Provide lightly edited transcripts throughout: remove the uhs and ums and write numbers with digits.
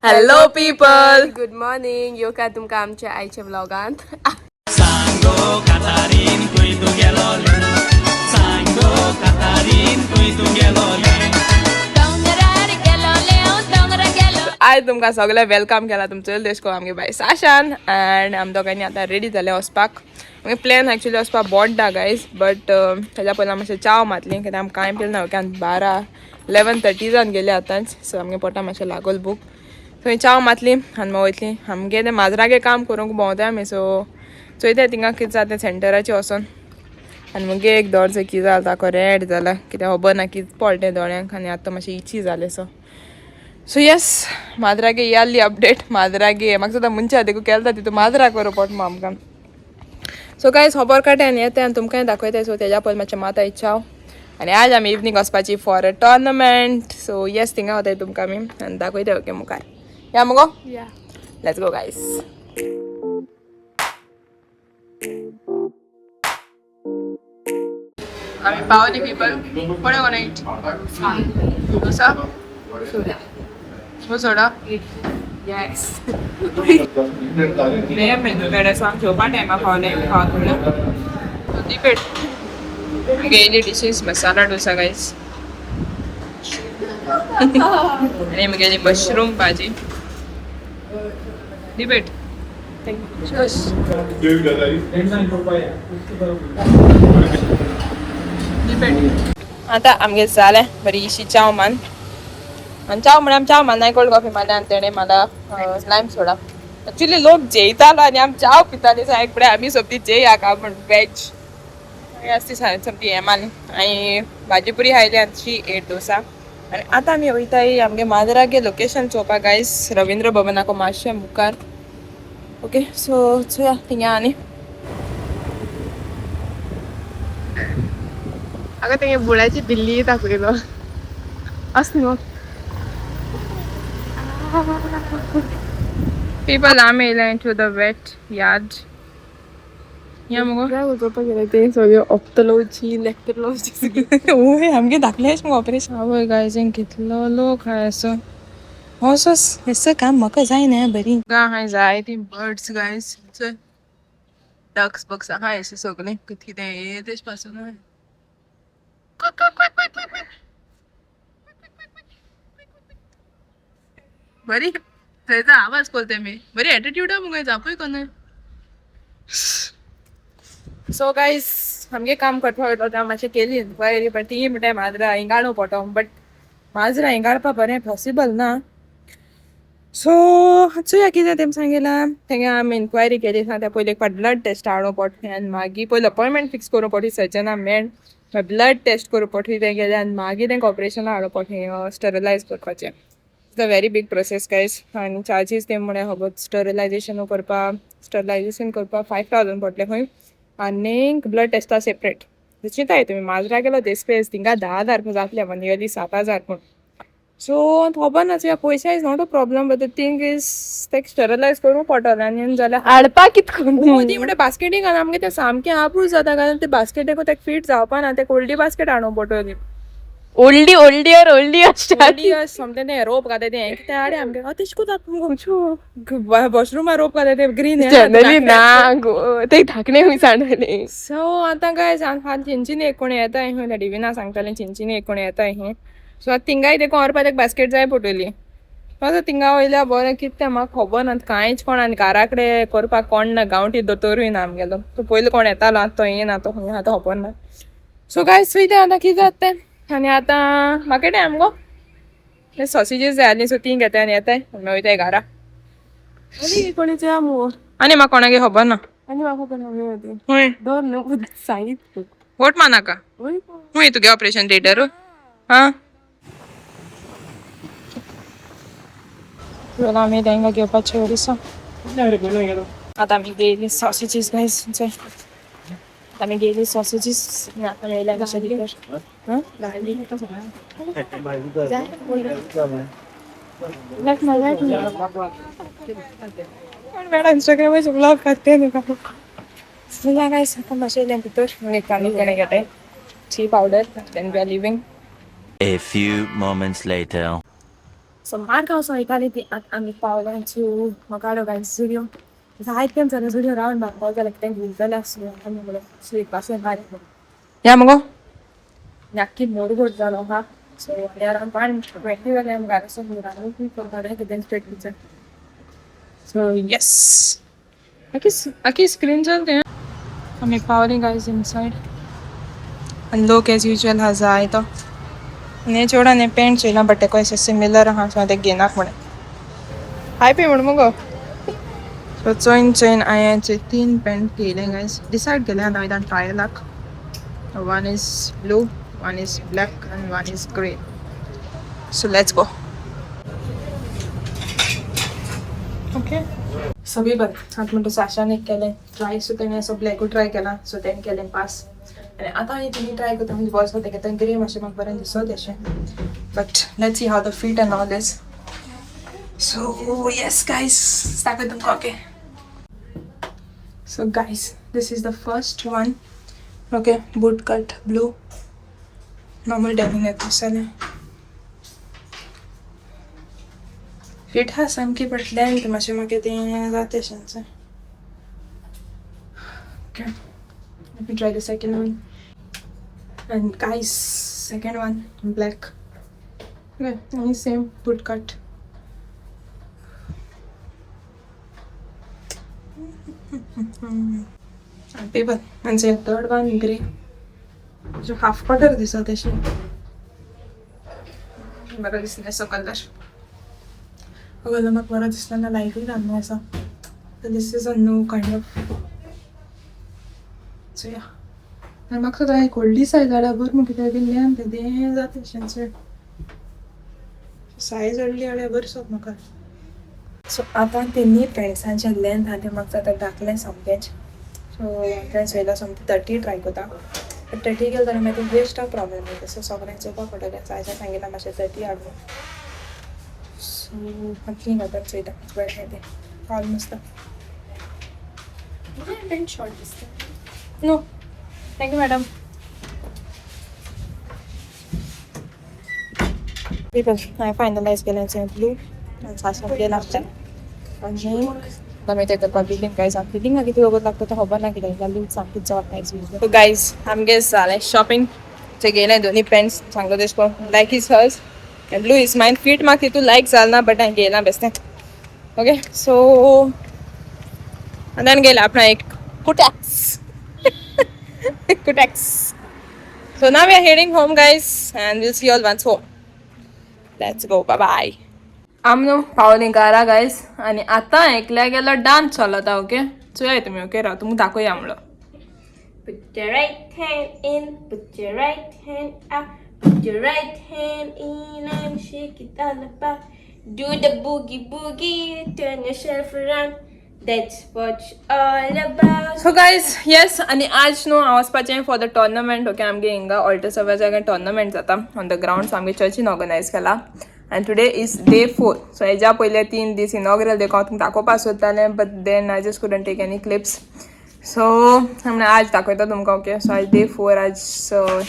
Hello people, good morning. यो काय तुमका आमच्या आईच्या व्लॉगांत आय तुमकां सगळे वेलकम केला तुमचो देशको आमगे बाय साशान अँड आम दोगांनी आतां रेडी जाले वचपाक. आमगे प्लॅन एक्चुअली वचपाक बोड्डा गायज, बट तेज्या पयलीं मातशें चाव मातली कित्याक आमकां कांय पिल ना. 11:30 जावन गेले आतांच, सो आमगे पोटा मातशें लागोल बूक. थंय चाव मातली आनी मागीर वयतली. आमगे तें माजरागे काम करूंक भोंवताय आमी, सो चोयताय थिंगा कितें जाता तें सेंटराचेर वचोन. आनी मुगे एक दोरचो कितें जाला ताको रेड जाला कित्याक खबर ना कितें पडलें तें दोळ्यांक आनी आतां मातशें इची जालें. सो येस, माजरागे याली अपडेट. माजरागे म्हाका सुद्दां मुंचे देखून केलता तितून माजराक करूं पडटा आमकां. सो गायज खबर काडटा आनी येता आनी तुमकांय दाखयताय. सो तेज्या पयलीं मातशें माता इच्छाव. आनी आज आमी इवनिंग वचपाची for a tournament. So yes, थिंगा वताय तुमकां आमी आनी दाखयताय ओके मुखार. या मुगो, लेट्स गो गायज. आमी पावली पीपल. कोणे कोणे डोसा हो सोडा. येस मेनूकडे सांग घेवपा टायमा पावले खावत डिपेट. गेली डिशीज मसाला डोसा गायज आणि मुगेली मशरूम भाजी डिपेट. आता आमगे जालें बरीशी चाव मान. आनी चाव म्हळ्यार चाव मान नाही, कोल्ड कॉफी मारल्या आनी तेणें मला लायम सोडा. एक्चुअली लोक जेयतालो आनी आमी चाव पिताली. एक फुडें आमी सोबती जेया का पूण वेज आसती सोबती हें मारली आनी भाजी पुरी खायली आनी 8 डोसा. आनी आतां आमी वयताय आमगे माजरागे लोकेशन चोवपाक गायज, रविंद्र भवनाको मातशें मुखार. ओके, सो चोया थिंगा आनी अगं ते बुळ्याची बिल्ली दाखयलो आस न्हू. पीपल आमी येयले टू द वेट यार्ड. या मुगो चोवपाक गेले ते सगळे ऑप्थोलॉजी लेक्टोलॉजी ओय आमगे दाखलेच मगो ऑपरेशन. आवय गायज कितलो लोक हाय असो होसोस हेसो काम म्हाका जायना बरी. गा हाय जाय ती बर्ड्स गायज, डक्स बक्स हाय अशें सगळें कितें कितें हे तेश पासून हाय. बरी थंयचा आवाज कोलते मी बरी एटिट्यूड आहे मुगे जापूय कोण. सो गायज आमगे काम करपा वयता तें मातशें केली इन्क्वायरी, बट ती म्हणटाय माजरा हिंगाणू पडटो. बट माजरा हिंगाडपा बरें पॉसिबल ना. सो चोया कितें तेम सांगिलां. तेंगे आमी इन्क्वायरी केली ना त्या पयलीं एक फावट ब्लड टेस्ट हाडूं पडटा आनी मागीर पयलीं अपॉयंटमेंट फिक्स करूं पडटी सर्जना मेळ. ब्लड टेस्ट करूं पडटी तें गेलें आनी मागीर तेंकां ऑपरेशना हाडूं पडटी स्टरलायज करपाचें. इट्स अ वेरी बीग प्रोसेस गायज. आनी चार्जीस ते म्हळ्यार खबर स्टरलायजेशन करपा 5,000 पडले खंय आनीक ब्लड टेस्टा सेपरेट. चिंताय तुमी माजरा गेलो देसपेस थिंगा 10,000 जातले पण नियरली 7,000 पूण. सो खबर ना तुया पयशा is not a problem, but the thing is तेक स्टरलायज करूं पडटलें आनी जाल्यार हाडपा कितकून ती म्हणटा बास्केटींग घाल. आमगे तें सामकें आपूस जाता कारण ते बास्केटीक तेका फीट जावपा ना. तेका व्हडली बास्केट हाडूं पडटली. ओल्डी समथें तें रोप घाताय तें हें कितें हाडे आमगे तेश कोता वॉशरुमा रोप घाताय ते ग्रीन जनरली ना ते धाकणे खूंय सांडले. सो आतां काय सांग चिंचिनी एक कोण येताय खंय डिविना सांगतालें चिंचिनी एक कोण येताय खंय. सो आतां थिंगाय तेका व्हरपाक एक बास्केट जाय पडटली. आतां थिंगा वयल्या बरें कितें तें म्हाका खबर ना कांयच कोण. आनी घरा कडेन करपाक कोण ना, गांवठी दोतोरूय ना आमगेलो. सो पयलीं कोण येतालो आतां तो येना तो खंय आतां खबर ना. सो काय चोयता आतां कितें जाता तें. आनी आतां म्हाका टायम गो सॉसेजीस जाय आसलीं, सो तीं घेताय आनी येताय आनी वयताय घरा. आनी कोणीचे आमो आनी म्हाका कोणागे खबर ना. आनी म्हाका पण हूंय दोर न्हू सांगित वोट मानाका हूंय तुगे ऑपरेशन थिएटर हां. आमी तेंका घेवपाचें वरिसा. आतां आमी गेली सॉसेजीस गायज. आमी गेली सॉसेजीस आतां मेळ्ळ्या कशें भितर मेळ्ळा इंस्टाग्रामाचेर ब्लॉग काडटे न्हू का गायज. आतां मातशें येयलें भितर एक कांदो कोणें घेताय tea powder then we are living. A few moments later. So Margao वयताली ती आतां आमी पावल्याची म्हाका गायज जुडियो जायत टायम जालें जुडियो रावंड मारपाक जाल्यार कितें घेवलेलें आसलें आमी म्हणून स्लीपासून मारी या मगो नक्की मोडगोड जालो हा सो अराउंड 120 जालें आमी घरासून रावून करपाक कितें स्ट्रेट सो येस आखी स्क्रीन चलते आमी पावली गायज इनसायड आनी लोक एज युजल हा जाय तो ने चोडा ने पेंट चोयला बट तेको अशें सिमिलर आहा सो ते घेनाक म्हण हाय पे म्हण मगो सो चोयन चोयन हांवें 3 पेंट घेयले गायज डिसायड केलें आतां वयता ट्रायलाक one is blue one is black and one is grey so let's go okay so we but at म्हणतो साशाने केले ट्राय सो तेणे असो ब्लॅक ट्राय केला सो तेणे केलें पास आनी आतां तुमी ट्राय करता म्हणजे बॉयज तेका तें ग्रे मातशें म्हाका बरें दिसत अशें but let's see how the feet and all this so yes guys दाखय तुमकां okay so guys this is the first one okay boot cut blue normal denim येतले fit हा सामकी बट लेंथ मातशें म्हाका तें जाता अशेंच okay let me try the second one and guys second one black okay only same boot cut paper and say third one grey जो half quarter दिसत अशी बरं दिसले असो कलर कलर म्हाका बरो दिसला ना लायटूय घालना असा so this is a new kind of so yeah आनी म्हाका काय व्हडली सायज हाडा बरं म्हाका कितें दिल्लें तें जाता अशेंच सायज व्हडली हाडा बरी सोप म्हाका सो आतां तेनी पेंट्सांचे लेंथ आहा तें म्हाका जाता धाकलें सामकेंच सो फ्रेंड्स वयला समथींग 30 ट्राय करता बट 30 गेले जाल्यार मागीर वेस्ट ऑफ प्रॉब्लेम येता सो सगळ्यांक चोवपाक पडटलें सायजा सांगितला मातशें 30 हाडून सो क्लीन करपाक चोयता बरें तें ऑलमोस्ट पेंट शॉर्ट दिसता नो थँक्यू मॅडम पीपल हांवें फायनलायज केलें ब्लू आनी सासू केला आनी आमी ते करपाक बिलींग गायज बिलींग कितें वगत लागता तो खबर ना कितें लूज सामकीच जॉब गायज सो गायज आमगे जालें शॉपिंग ते गेलें दोनी पेंट्स सांगलो तेश को like is hers and blue is mine fit म्हाका तितू लायक जालना बट हांवें गेलां बेश्टें ओके सो आनी गेलें आपणा एक कुटॅक्स कुटॅक्स so now we are heading home guys and will see all once home let's go bye bye आमनो पावली घरा गायज आनी आतां एकल्या गेलो डान्स चलता ओके चोया तुमी ओके राव तुमकां दाखोया म्हणलो Put your right hand in, put your right hand out, put your right hand in and shake it all about. Do the boogie boogie, turn yourself around. That's what all about. So guys, yes, आणि आज न्हू हांव वचपाचें for the tournament okay आमगे हिंगा alter सवाजागे tournament जाता on the ground आमगे चर्चीन organise केला and today is day 4 so हेज्या पयले 3 दीस इनॉग्रल देखो हांव तुमकां दाखोवपाक सोदतालें but then I just couldn't take any clips so आमने आज दाखयता तुमकां ओके सो आज day 4 आज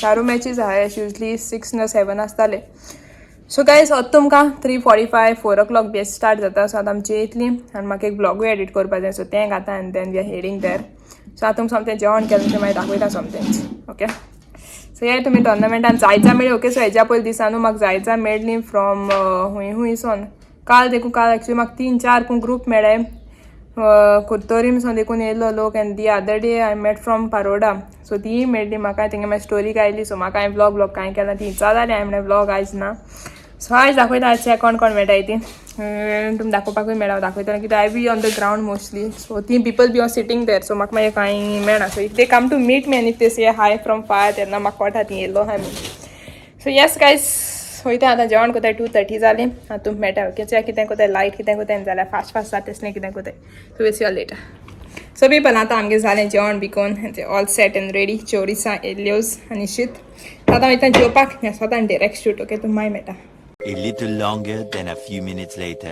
चारू मॅचीस आहाय एज युजली 6 ना 7 आसताले सो गायज होत तुमकां 3:45 4 o'clock बेस्ट स्टार्ट जाता सो आतां आमची येतली आनी म्हाका एक ब्लॉगूय एडीट करपाचें सो तें घाता आनी देन वी आर हेडिंग देर सो आतां तुमकां समथें जेवण केलें तें मागीर दाखयता समथेंच ओके सो हे तुमी टोर्नामेंटान जायचा मेळ्ळी ओके सो हेज्या पयलीं दिसानू म्हाका जायचा मेळ्ळी फ्रॉम हुंयसून काल देखून काल एक्चुली म्हाका 3-4 ग्रूप मेळ्ळे कुर्तोरीमसून देखून येयल्लो लोक and the other day I met from Paroda so ती मेळ्ळी म्हाका तेंगे मागीर स्टोरी गायली सो म्हाका हांवें ब्लॉग कांय केला ती जाताली हांवें म्हणलें ब्लॉग आयज ना सो आयज दाखयता आजचे कोण कोण मेळटाय ती तुमी दाखोवपाकूय मेळा दाखयता कित्याक I be on the ground mostly so ती people be are sitting there so म्हाका मागीर कांय मेळना so if they come to meet me आनी इफ दे से हाय फ्रॉम फायर तेन्ना म्हाका कळटा ती येयल्लो हाय सो येस गायज वयता आतां जेवण कोताय 2:30 जालें आतां तुमकां मेळटा ओके कितें कोताय लायट कितें कोताय जाल्यार फास्ट जाता तसलें कितें कोताय so we'll see you later so people आतां आमगे जालें जेवण become all set and ready चोरिसां येल्ल्योज आनी शीत आतां वयता जेवपाक स्वता डिरेक्ट शूट ओके तुमकां मागीर मेळटा A little longer than a few minutes later.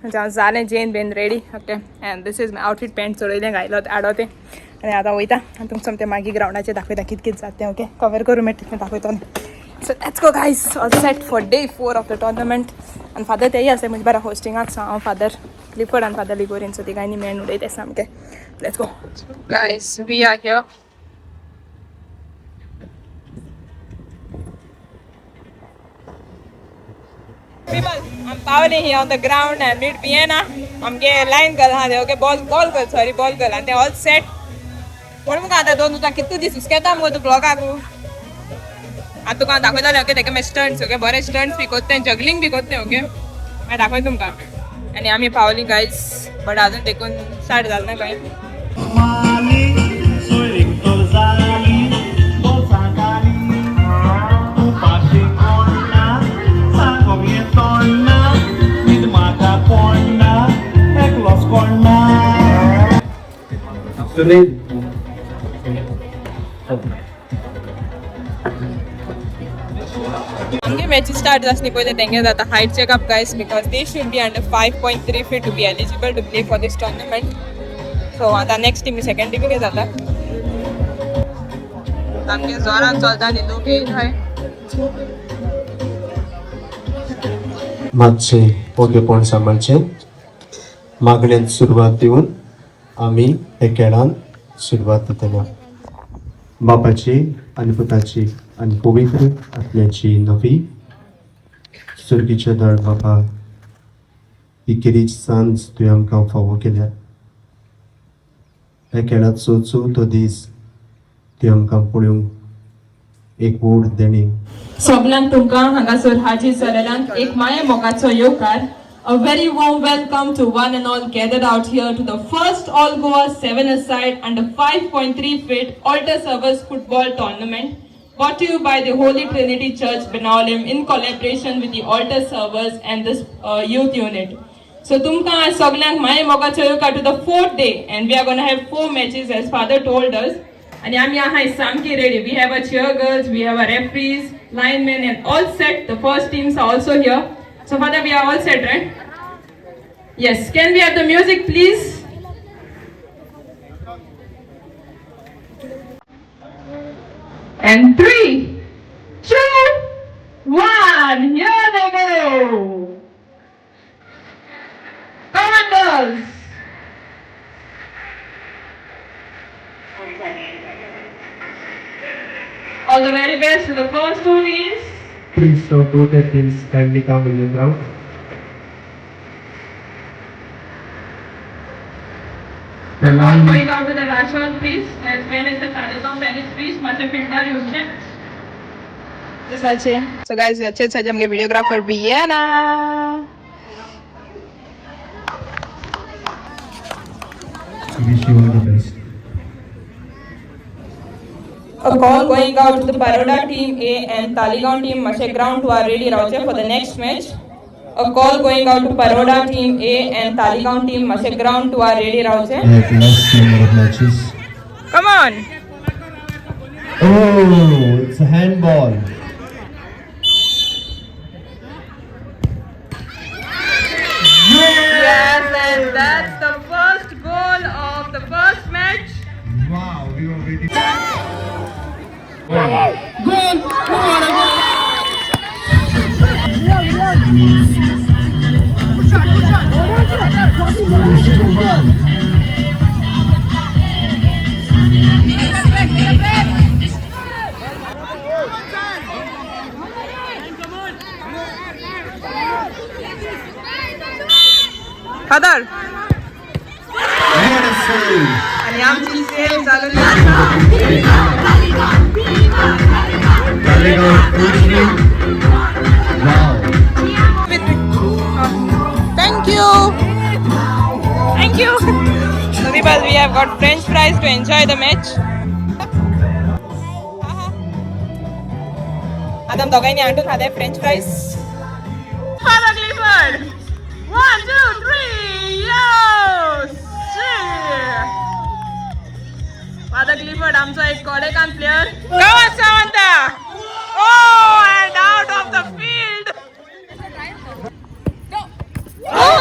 जालें जेन बेन ready okay and this is my outfit pant चोरयलें घायलो आडो तें आनी आतां वयता आनी तुमकां समतें मागीर ग्राउंडाचेर दाखयता कितें कितें जाता तें ओके कवर करूं मेळटा तें दाखयता So let's go guys, all set for day 4 of the tournament. And father te ase mujhe bara hosting at father Clifford and father Ligorin so tigai ni men udai te samke. Let's go. Guys, we are here. People, I'm powering here on the ground and mid Vienna. I'm getting line kar ha de okay ball kar and they all set. What mo kada don uta kittu dis uske ta mo to vlog aku. आता तुका दाखवता okay तेका stunts okay बरे stunts B करते juggling B करते okay मैं दाखवते तुमका आणि आम्ही पावली गाईज बट अजून देखून स्टार्ट झालं नाही काय आमगे मॅचेस स्टार्ट जासनी पहिले तेंगे जाता height checkup guys because they should be under 5.3 feet to be eligible to play for this tournament so आता नेक्स्ट टीम सेकंड टीम के जाता आमगे जोरान चलता आणि लोक येत आहे मागचे ओकेपण सांभाळचे मागण्यात सुरुवात देऊन आम्ही हे खेळांत सुरुवात दितल्या बापाची आणि पुताची आणि पवित्र आत्म्याची नवी सुरगीचे दळ बापा ही किरीच सांज तुवें आमकां फावो केल्या ह्या खेळांत सोचू तो दीस तुवें आमकां पळोवंक एक व्हड देणी सगळ्यांक तुमकां हांगासर हाजी सरेरांत एक माये मोगाचो येवकार. A very warm welcome to one and all gathered out here to the first All Goa 7-a-side under 5.3 feet altar servers football tournament brought to you by the Holy Trinity Church Benaulim in collaboration with the altar servers and this youth unit. So tumka soglank my mogacho yoka to the 4th day and we are going to have 4 matches as father told us. And I'm here samki ready. We have a cheer girls, we have a referees, linemen and all set. The first teams are also here. So father, we are all set, right? Yes. Can we have the music, please? And 3, 2, 1. Here they go. Come on, girls. All the very best to the first 2 teams. Please show both the teams kindly come in the ground. The line Going out to the last one, please. As when is the Kadazon tennis please, must have filter used. This अच्छे. So guys, अच्छे से जम के videographer भी है ना. wish you all the best. A call going out to the Baroda team A and Taligaon team Mashe ground who are ready Rauche for the next match. A call going out to Baroda team A and Taligaon team Mashe ground who are ready Rauche. Last number of matches. Come on. Oh, it's a handball. Yes, and that's the first goal of the first match. Wow, we were waiting. Father. What a save! आणि आमची cell चालू Wow. Thank you. Thank you. So people, we have got French fries to enjoy the match. आता हम दोघांनी आणून खाते French fries. Father Clifford. 1, 2, 3. Yo! Father Clifford, आमचा एक कोडेकान player. Go on, Samantha. Oh, and out of the field. Oh!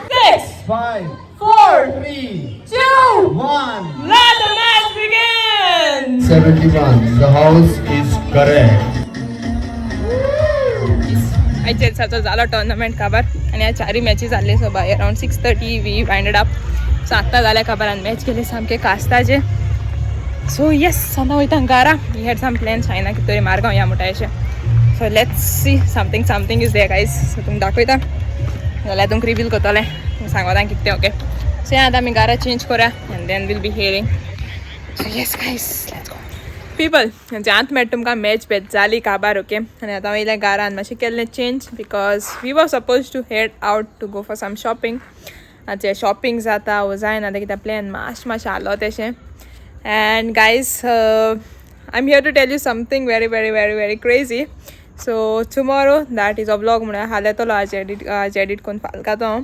6, 5, 4, 3, 2, आयच्या दिसाचो जालो टोर्नामेंट खबर आनी ह्या चारी मॅची जाल्ले so by around 6:30 we winded up so आत्तां जाल्या खबर आनी मॅच केले सामके कास्ताचे सो येस आतां वयता घरा वी हॅड सम प्लॅन शायना कितें तरी मारगांव या म्हणटा अशें so let's see something is there guys so तुमकां दाखयता जाल्यार तुमकां रिवील करतलें तुमकां सांगता कितें ओके सो आतां आमी घरा चेंज करूया and then we'll be hearing so yes guys let's go people आत मेळटा तुमकां मॅच जाली काबार ओके आनी आतां वयलें घरान मातशें केल्लें change because we were suppose to head out to go for some shopping आतां शॉपिंग जाता वो जायना आतां कितें प्लॅन मातशें आलो तेशें and guys I am here to tell you something very very very very crazy so tomorrow that is a vlog म्हणून हाल येतलो आज एडिट करून फालकातो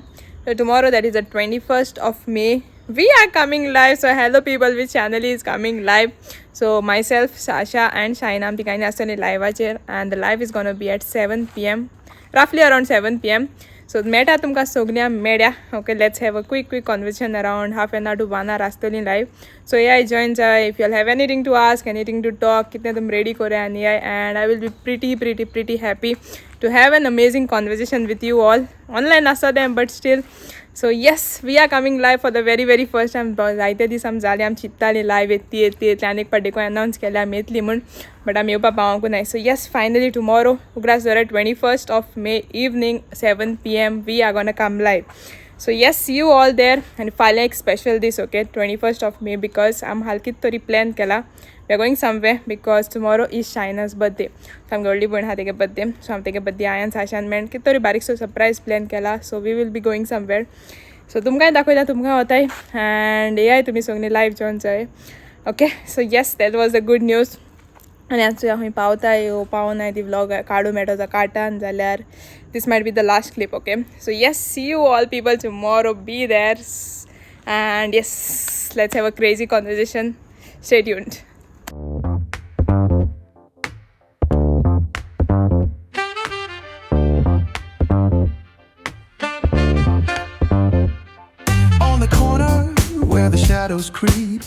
so tomorrow that is the 21st of May we are coming live so hello people which channel is coming live so myself Sasha and Shaina am tikani astani live acher and the live is going to be at 7 p.m. roughly around 7 p.m. so meta tumka sognia media okay let's have a quick conversation around half an hour to 1 hour astoli live so yeah join if you all have anything to ask anything to talk kitne tum ready kore ani and I will be pretty happy to have an amazing conversation with you all online asa them but still so yes we are coming live for the very first time जायते दीस आम जाले आम चित्ताली live येतली आनी एक पाटी कोण announce केले आमी येतली म्हूण बट आमी येवपा पावोंकू नाय सो येस फायनली टुमोरो उगडास जोरा 21st of May evening 7 p.m. we are gonna come live so yes see you all there and फाल्यां एक स्पेशल दीस okay 21st of May because आम हाल कित तरी प्लॅन केला we are going somewhere because tomorrow is Shaina's birthday so आमगे व्हडली भयण आहा तेगे बर्थडे सो आम तेगे बर्थडे आयान साशान मेळून कित तरी बारीकसो सरप्रायज प्लॅन केला so we will be going somewhere so तुमकांय दाखयता तुमकां वताय एंड येयाय तुमी सगळीं लायव्ह जॉइन जाय okay so yes that was the good news आनी आतां खंय पावताय वो पावनाय ती व्लॉग काडू मेळटा जो काटान जाल्यार this might be the last clip okay so yes see you all people tomorrow be there and yes let's have a crazy conversation stay tuned On the corner where the shadows creep,